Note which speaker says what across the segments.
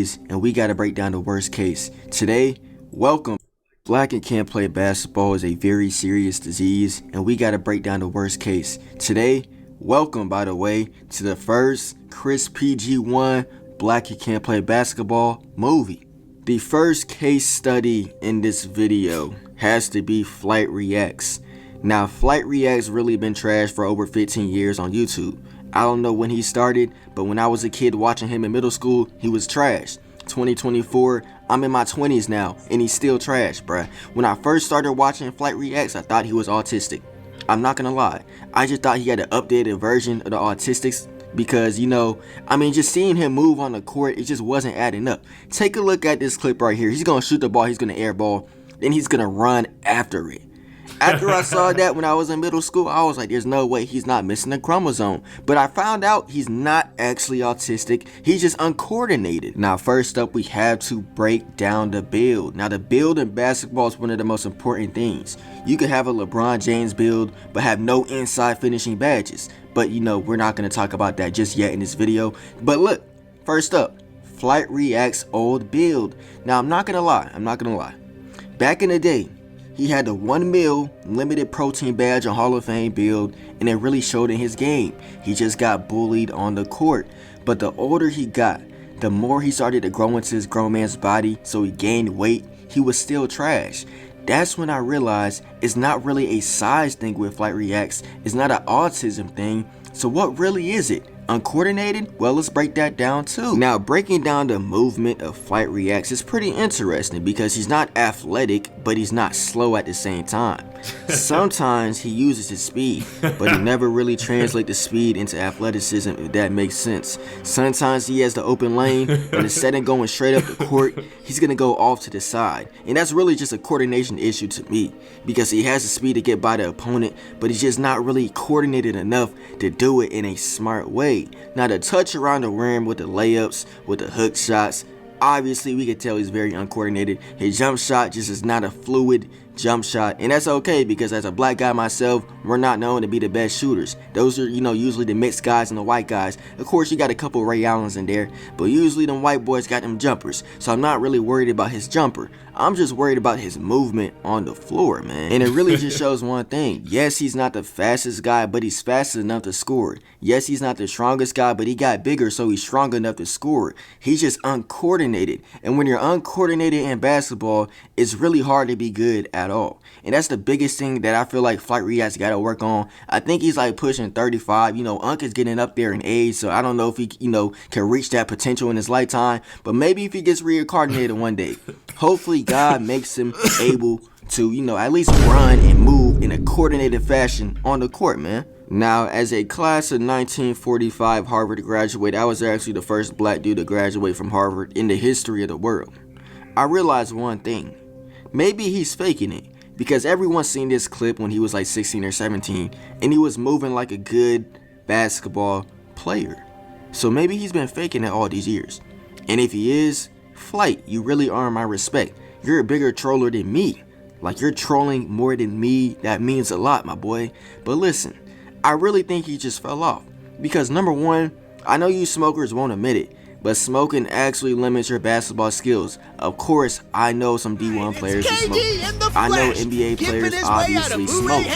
Speaker 1: disease, and we gotta break down the worst case. Today, welcome. Blacking can't play basketball is a very serious disease, and we gotta break down the worst case. Today, welcome, by the way, to the first Chris PG-1 Blackie Can't Play Basketball movie. The first case study in this video has to be Flight Reacts. Now, Flight Reacts really been trash for over 15 years on YouTube. I don't know when he started, but when I was a kid watching him in middle school, he was trash. 2024, I'm in my 20s now, and he's still trash, bruh. When I first started watching Flight Reacts, I thought he was autistic. I'm not gonna lie, I just thought he had an updated version of the autistics because, just seeing him move on the court, it just wasn't adding up. Take a look at this clip right here. He's gonna shoot the ball, he's gonna air ball, then he's gonna run after it. After I saw that when I was in middle school, I was like, there's no way he's not missing a chromosome. But I found out he's not actually autistic. He's just uncoordinated. Now, first up, we have to break down the build. Now, the build in basketball is one of the most important things. You could have a LeBron James build, but have no inside finishing badges. But, we're not going to talk about that just yet in this video. But look, first up, Flight Reacts old build. Now, I'm not going to lie. Back in the day, he had the 1 mil limited protein badge on Hall of Fame build, and it really showed in his game. He just got bullied on the court. But the older he got, the more he started to grow into his grown man's body, so he gained weight, he was still trash. That's when I realized it's not really a size thing with Flight Reacts, it's not an autism thing. So what really is it? Uncoordinated? Well, let's break that down too. Now, breaking down the movement of Flight Reacts is pretty interesting because he's not athletic, but he's not slow at the same time. Sometimes he uses his speed, but he never really translates the speed into athleticism, if that makes sense. Sometimes he has the open lane, but instead of going straight up the court, he's gonna go off to the side. And that's really just a coordination issue to me, because he has the speed to get by the opponent, but he's just not really coordinated enough to do it in a smart way. Now, the touch around the rim with the layups, with the hook shots, obviously we can tell he's very uncoordinated. His jump shot just is not a fluid jump shot, and that's okay because as a black guy myself, we're not known to be the best shooters. Those are, usually the mixed guys and the white guys. Of course, you got a couple Ray Allens in there, but usually them white boys got them jumpers, so I'm not really worried about his jumper. I'm just worried about his movement on the floor, man. And it really just shows one thing. Yes, he's not the fastest guy, but he's fast enough to score. Yes, he's not the strongest guy, but he got bigger, so he's strong enough to score. He's just uncoordinated. And when you're uncoordinated in basketball, it's really hard to be good at all. And that's the biggest thing that I feel like Flight Reacts got to work on. I think he's like pushing 35. Unc is getting up there in age, so I don't know if he, can reach that potential in his lifetime. But maybe if he gets reincarnated one day, hopefully God makes him able to, at least run and move in a coordinated fashion on the court, man. Now, as a class of 1945 Harvard graduate, I was actually the first black dude to graduate from Harvard in the history of the world. I realized one thing. Maybe he's faking it, because everyone's seen this clip when he was like 16 or 17, and he was moving like a good basketball player. So maybe he's been faking it all these years. And if he is, Flight, you really earn my respect. You're a bigger troller than me. Like, you're trolling more than me. That means a lot, my boy. But listen, I really think he just fell off. Because number one, I know you smokers won't admit it, but smoking actually limits your basketball skills. Of course, I know some D1 players who smoke. I know NBA players obviously smoke.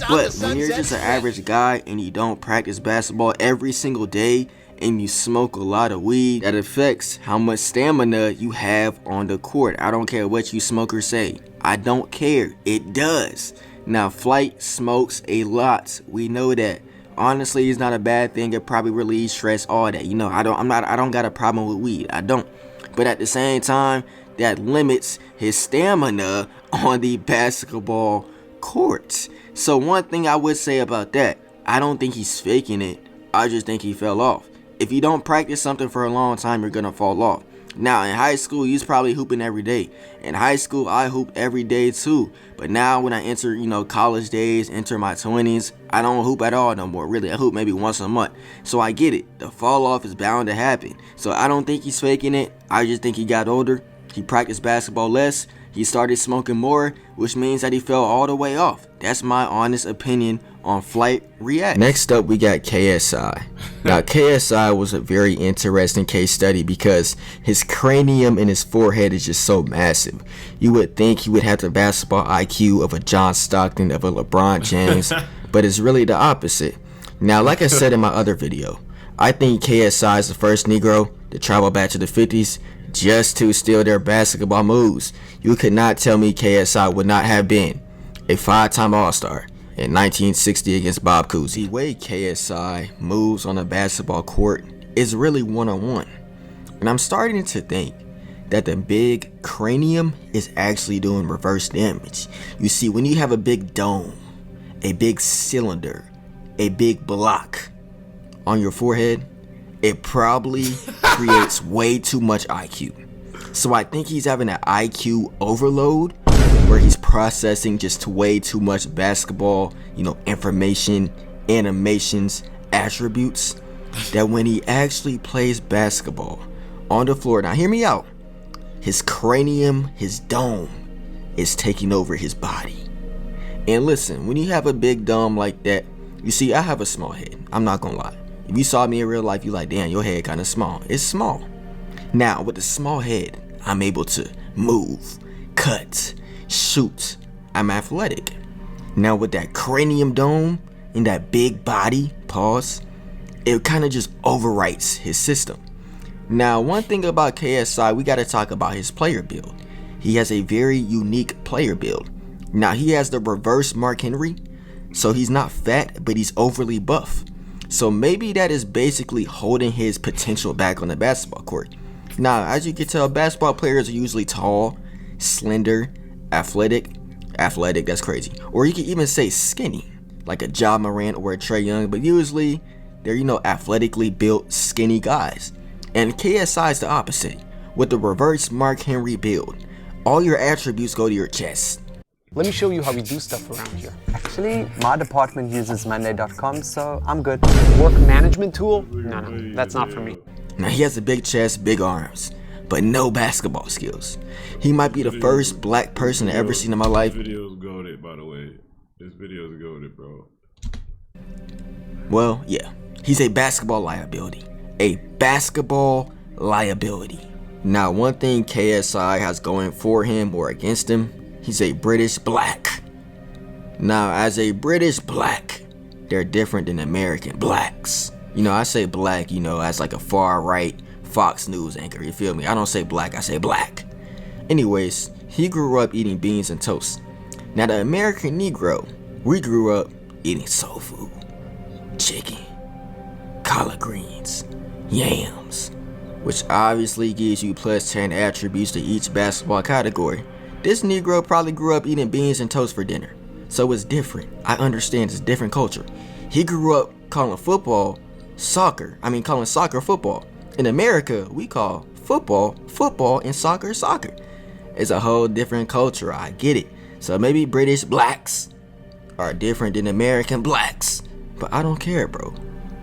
Speaker 1: But when you're just an average guy and you don't practice basketball every single day, and you smoke a lot of weed, that affects how much stamina you have on the court. I don't care what you smokers say. I don't care. It does. Now, Flight smokes a lot. We know that. Honestly, it's not a bad thing. It probably relieves stress, all that. I don't got a problem with weed. I don't. But at the same time, that limits his stamina on the basketball courts. So one thing I would say about that, I don't think he's faking it. I just think he fell off. If you don't practice something for a long time, you're gonna fall off. Now, in high school, you was probably hooping every day. In high school, I hooped every day too. But now when I enter, college days, enter my 20s, I don't hoop at all no more. Really, I hoop maybe once a month. So I get it. The fall off is bound to happen. So I don't think he's faking it. I just think he got older. He practiced basketball less. He started smoking more, which means that he fell all the way off. That's my honest opinion on Flight React. Next up, we got KSI. Now, KSI was a very interesting case study because his cranium and his forehead is just so massive. You would think he would have the basketball IQ of a John Stockton, of a LeBron James, but it's really the opposite. Now, like I said in my other video, I think KSI is the first Negro to travel back to the 50s just to steal their basketball moves. You could not tell me KSI would not have been a 5-time All-Star in 1960 against Bob Cousy. The way KSI moves on a basketball court is really one-on-one. And I'm starting to think that the big cranium is actually doing reverse damage. You see, when you have a big dome, a big cylinder, a big block on your forehead, it probably creates way too much IQ. So I think he's having an IQ overload where he's processing just way too much basketball, information, animations, attributes, that when he actually plays basketball on the floor, now hear me out, his cranium, his dome is taking over his body. And listen, when you have a big dome like that, you see, I have a small head. I'm not gonna lie. If you saw me in real life, you like, damn, your head kind of small. It's small. Now, with the small head, I'm able to move, cut, shoot. I'm athletic. Now, with that cranium dome and that big body, pause, it kind of just overwrites his system. Now, one thing about KSI, we got to talk about his player build. He has a very unique player build. Now, he has the reverse Mark Henry, so he's not fat, but he's overly buff. So maybe that is basically holding his potential back on the basketball court. Now, as you can tell, basketball players are usually tall, slender, athletic, that's crazy. Or you can even say skinny, like a Ja Morant or a Trae Young, but usually they're, athletically built, skinny guys. And KSI is the opposite. With the reverse Mark Henry build, all your attributes go to your chest.
Speaker 2: Let me show you how we do stuff around here. Actually, my department uses Monday.com, so I'm good. Work management tool? No, that's not for me.
Speaker 1: Now, he has a big chest, big arms, but no basketball skills. He might be the first black person I've ever seen in my life.
Speaker 3: This video's goated, by the way. This video's goated, bro.
Speaker 1: Well, yeah, he's a basketball liability. A basketball liability. Now, one thing KSI has going for him or against him, he's a British black. Now, as a British black, they're different than American blacks. I say black, as like a far right Fox News anchor, you feel me? I don't say black, I say black. Anyways, he grew up eating beans and toast. Now, the American Negro, we grew up eating soul food, chicken, collard greens, yams, which obviously gives you plus 10 attributes to each basketball category. This Negro probably grew up eating beans and toast for dinner, so it's different. I understand it's a different culture. He grew up calling football soccer. Calling soccer football. In America, we call football football and soccer soccer. It's a whole different culture, I get it. So maybe British blacks are different than American blacks, but I don't care, bro.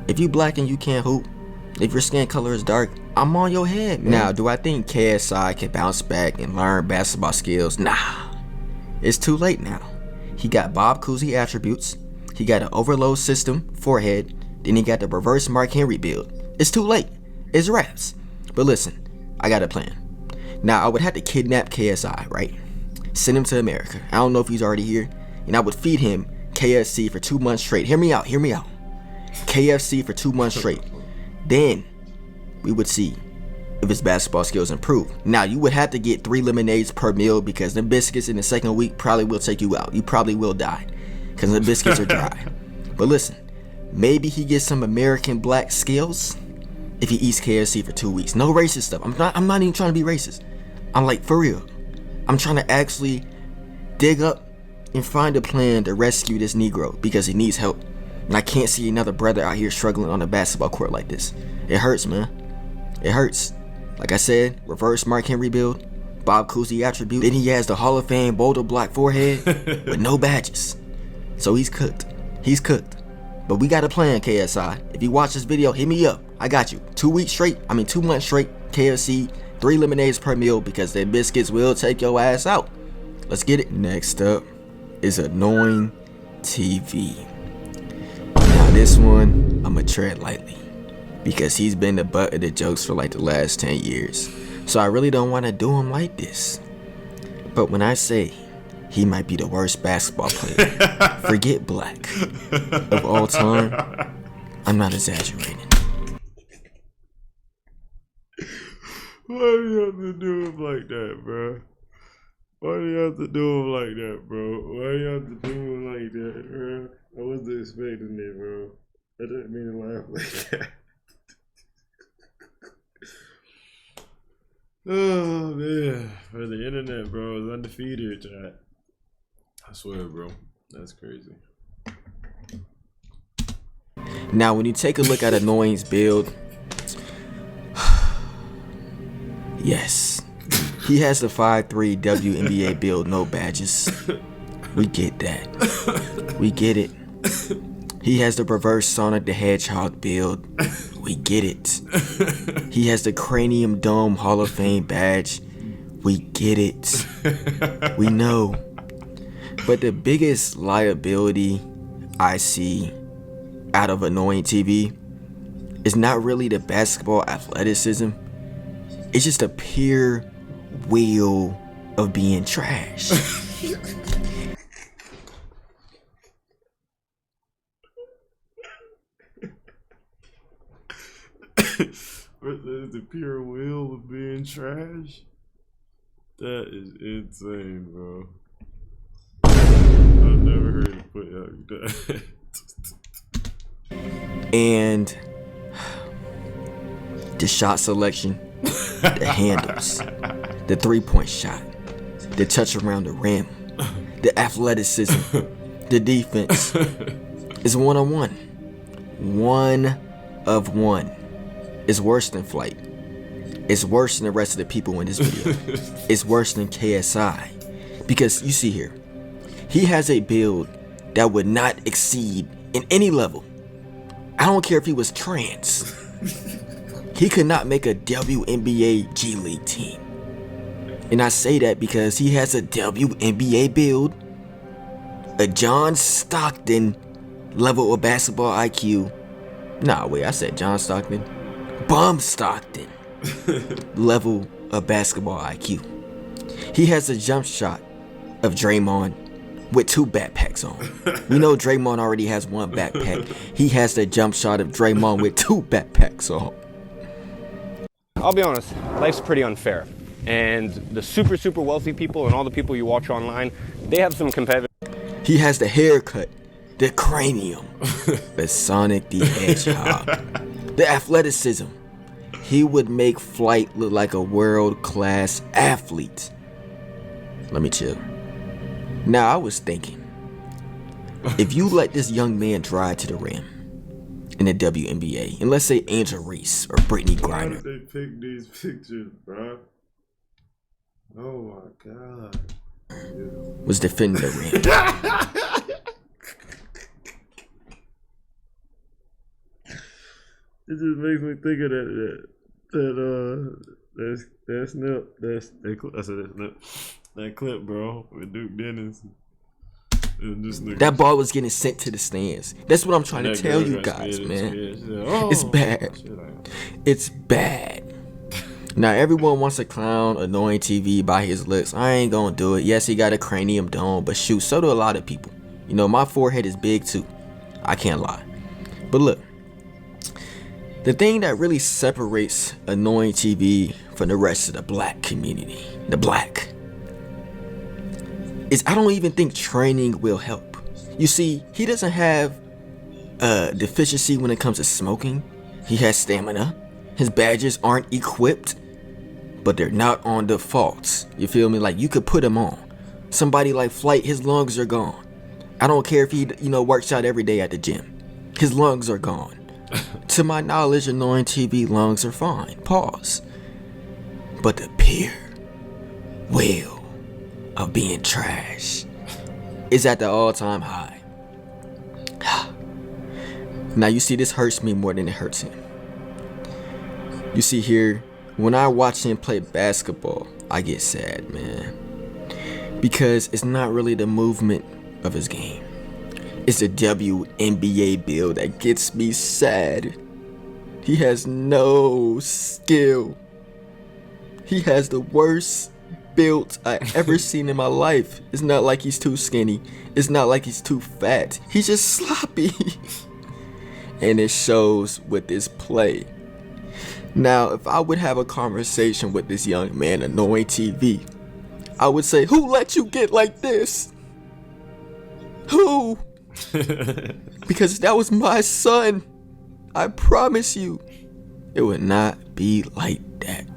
Speaker 1: If you black and you can't hoop, if your skin color is dark, I'm on your head, man. Now, do I think KSI can bounce back and learn basketball skills? Nah, it's too late now. He got Bob Cousy attributes, he got an overload system, forehead, then he got the reverse Mark Henry build. It's too late, it's raps. But listen, I got a plan. Now, I would have to kidnap KSI, right? Send him to America. I don't know if he's already here. And I would feed him KFC for 2 months straight. Hear me out. KFC for 2 months straight. Then we would see if his basketball skills improve. Now, you would have to get 3 lemonades per meal because the biscuits in the second week probably will take you out. You probably will die because the biscuits are dry. But listen, maybe he gets some American black skills if he eats KFC for 2 weeks. No racist stuff. I'm not even trying to be racist. I'm like, for real. I'm trying to actually dig up and find a plan to rescue this Negro because he needs help. And I can't see another brother out here struggling on a basketball court like this. It hurts, man. It hurts. Like I said, reverse Mark Henry build, Bob Cousy attribute. Then he has the Hall of Fame boulder block forehead with no badges. So he's cooked. He's cooked. But we got a plan, KSI. If you watch this video, hit me up. I got you. 2 weeks straight, 2 months straight, KFC, 3 lemonades per meal because their biscuits will take your ass out. Let's get it. Next up is Annoying TV. Now this one, I'ma tread lightly because he's been the butt of the jokes for like the last 10 years. So I really don't want to do him like this. But when I say he might be the worst basketball player, forget Black, of all time, I'm not exaggerating.
Speaker 3: Why do you have to do him like that, bro? Why do you have to do him like that, bro? Why do you have to do him like that, bro? I wasn't expecting it, bro. I didn't mean to laugh like that. Oh, man. For the internet, bro, is undefeated, chat. I swear, bro. That's crazy.
Speaker 1: Now, when you take a look at Annoying's build, yes, he has the 5'3" WNBA build, no badges. We get that. We get it. He has the reverse Sonic the Hedgehog build. We get it. He has the Cranium Dome Hall of Fame badge. We get it. We know. But the biggest liability I see out of Annoying TV is not really the basketball athleticism. It's just a pure will of being trash.
Speaker 3: There's the pure will of being trash. That is insane, bro. I've never heard it put like that.
Speaker 1: And the shot selection, the handles, the 3-point shot, the touch around the rim, the athleticism, the defense is 1-on-1. 1 of 1. It's worse than Flight. It's worse than the rest of the people in this video. It's worse than KSI. Because you see here, he has a build that would not exceed in any level. I don't care if he was trans. He could not make a WNBA G League team. And I say that because he has a WNBA build, a John Stockton level of basketball IQ. Nah, wait, I said John Stockton. Bum Stockton level of basketball IQ. He has a jump shot of Draymond with 2 backpacks on. We know Draymond already has 1 backpack. He has the jump shot of Draymond with 2 backpacks on.
Speaker 4: I'll be honest, life's pretty unfair. And the super wealthy people and all the people you watch online, they have some competitive.
Speaker 1: He has the haircut, the cranium, the Sonic the Hedgehog, the athleticism. He would make Flight look like a world-class athlete. Let me chill. Now, I was thinking, if you let this young man drive to the rim in the WNBA, and let's say Angel Reese or Brittany
Speaker 3: Why
Speaker 1: Griner,
Speaker 3: did they pick these pictures, bro? Oh my god.
Speaker 1: was defending the rim,
Speaker 3: It just makes me think of that clip, bro, with Duke Dennis.
Speaker 1: that ball was getting sent to the stands. That's what I'm trying to tell you guys, man. It's bad. It's bad. Now, everyone wants to clown Annoying TV by his looks. I ain't gonna do it. Yes, he got a cranium dome, but shoot, so do a lot of people. You know, my forehead is big too. I can't lie. But look, the thing that really separates Annoying TV from the rest of the black community, the black, is I don't even think training will help. You see, he doesn't have a deficiency when it comes to smoking. He has stamina. His badges aren't equipped, but they're not on defaults. You feel me? Like, you could put him on. Somebody like Flight, his lungs are gone. I don't care if he, works out every day at the gym. His lungs are gone. To my knowledge, Annoying TV lungs are fine. Pause. But the pure will of being trash is at the all-time high. Now, you see, this hurts me more than it hurts him. You see here, When I watch him play basketball, I get sad, man. Because it's not really the movement of his game. It's the WNBA build that gets me sad. He has no skill. He has the worst build I ever seen in my life. It's not like he's too skinny. It's not like he's too fat. He's just sloppy. And it shows with this play. Now, if I would have a conversation with this young man annoying TV, I would say, who let you get like this? Who? Because that was my son. I promise you, it would not be like that.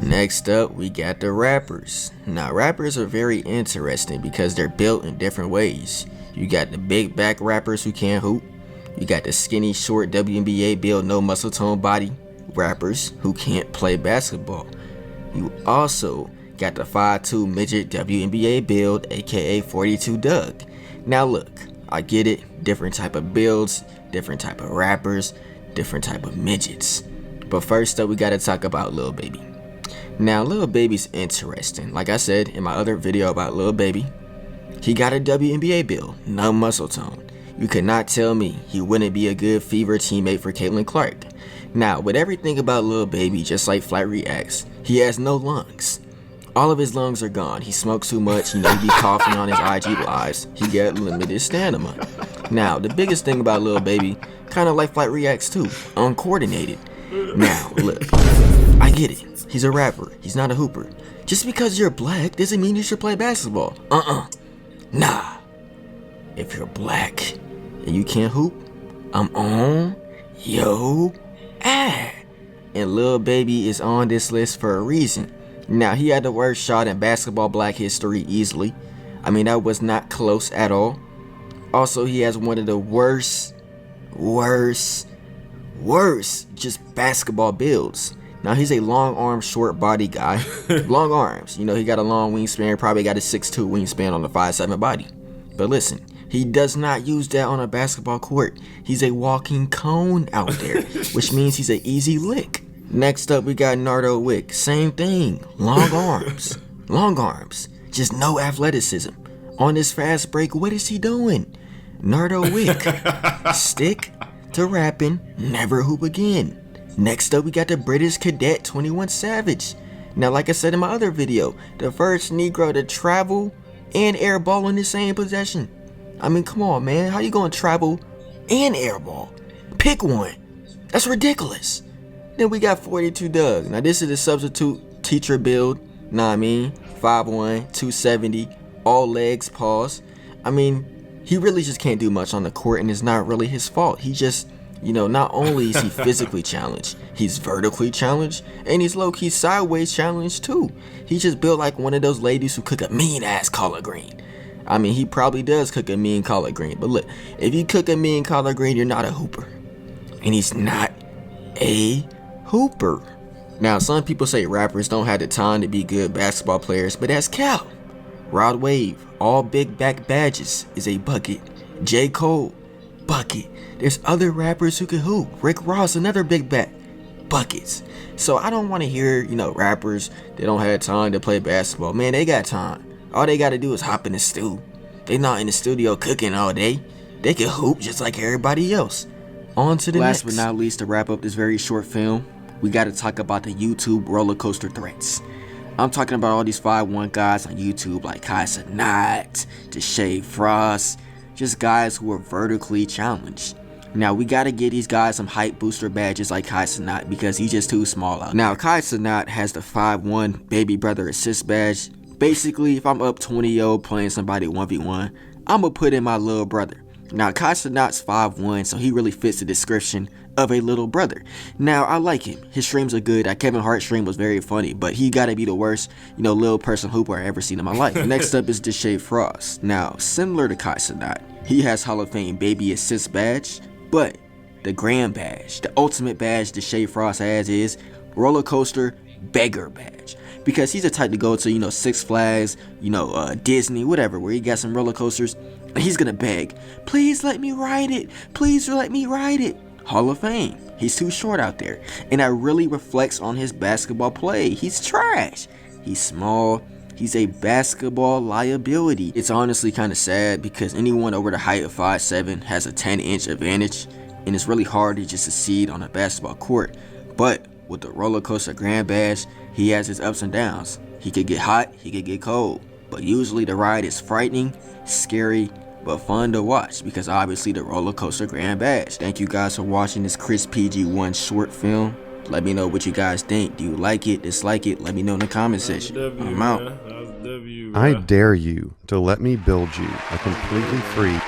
Speaker 1: Next up, we got the rappers. Now, rappers are very interesting because they're built in different ways. You got the big back rappers who can't hoop. You got the skinny, short WNBA build, no muscle tone body rappers who can't play basketball. You also got the 5'2" midget WNBA build, aka 42 Doug. Now look, I get it, different type of builds, different type of rappers, different type of midgets. But first up, we gotta talk about Lil Baby. Now, Lil Baby's interesting. Like I said in my other video about Lil Baby, he got a WNBA build, no muscle tone. You could not tell me he wouldn't be a good fever teammate for Caitlin Clark. Now, with everything about Lil Baby, just like Flat reacts, he has no lungs. All of his lungs are gone. He smokes too much, he be coughing on his IG lives. He got limited stamina. Now, the biggest thing about Lil Baby, kind of like Flat reacts too, uncoordinated. Now, look, I get it. He's a rapper. He's not a hooper. Just because you're black doesn't mean you should play basketball. Nah. If you're black and you can't hoop, I'm on yo ass. And Lil Baby is on this list for a reason. Now, he had the worst shot in basketball black history easily. I mean, that was not close at all. Also, he has one of the worst just basketball builds. Now, he's a long arm, short body guy. Long arms. You know, he got a long wingspan, probably got a 6'2" wingspan on the 5'7" body. But listen, he does not use that on a basketball court. He's a walking cone out there, which means he's an easy lick. Next up, we got Nardo Wick. Same thing. Long arms. Long arms. Just no athleticism. On this fast break, what is he doing? Nardo Wick. Stick to rapping, never hoop again. Next up, we got the British cadet 21 Savage. Now, like I said in my other video, the first Negro to travel and airball in the same possession. I mean, come on, man. How you gonna travel and airball? Pick one. That's ridiculous. Then we got 42 Doug. Now, this is a substitute teacher build. Know what I mean? 5'1", 270, all legs, pause. I mean, he really just can't do much on the court, and it's not really his fault. He just, you know, not only is he physically challenged, he's vertically challenged, and he's low-key sideways challenged too. He's just built like one of those ladies who cook a mean-ass collard green. I mean, he probably does cook a mean collard green, but look, if you cook a mean collard green, you're not a hooper. And he's not a hooper. Now, some people say rappers don't have the time to be good basketball players, but that's cap. Rod Wave, all big back badges, is a bucket. J. Cole, bucket. There's other rappers who can hoop. Rick Ross, another big back. Buckets. So I don't want to hear, you know, rappers that don't have time to play basketball. Man, they got time. All they got to do is hop in the stew. They not in the studio cooking all day. They can hoop just like everybody else. On to the next. Last but not least, to wrap up this very short film, we got to talk about the YouTube roller coaster threats. I'm talking about all these 5'1" guys on YouTube like Kai Cenat, Deshae Frost, just guys who are vertically challenged. Now, we got to get these guys some hype booster badges like Kai Cenat because he's just too small out. Now, Kai Cenat has the 5'1" baby brother assist badge. Basically, if I'm up 20-0 playing somebody 1v1, I'm going to put in my little brother. Now, Kai Cenat's 5'1", so he really fits the description of a little brother. Now, I like him. His streams are good. That Kevin Hart stream was very funny, but he got to be the worst, you know, little person hooper I ever seen in my life. Next up is Deshae Frost. Now, similar to Kai Cenat, he has Hall of Fame baby assist badge, but the grand badge, the ultimate badge Deshae Frost has is roller coaster beggar badge. Because he's the type to go to, you know, Six Flags, you know, Disney, whatever, where he got some roller coasters, and he's gonna beg, please let me ride it, please let me ride it. Hall of Fame. He's too short out there, and that really reflects on his basketball play. He's trash. He's small. He's a basketball liability. It's honestly kind of sad because anyone over the height of 5'7" has a 10-inch advantage, and it's really hard to just succeed on a basketball court. But with the roller coaster Grand Bash, he has his ups and downs. He could get hot, he could get cold, but usually the ride is frightening, scary, but fun to watch because obviously the roller coaster Grand Bash. Thank you guys for watching this Chris PG1 short film. Let me know what you guys think. Do you like it, dislike it? Let me know in the comment section. I'm out.
Speaker 3: That was a W,
Speaker 5: I dare you to let me build you a completely free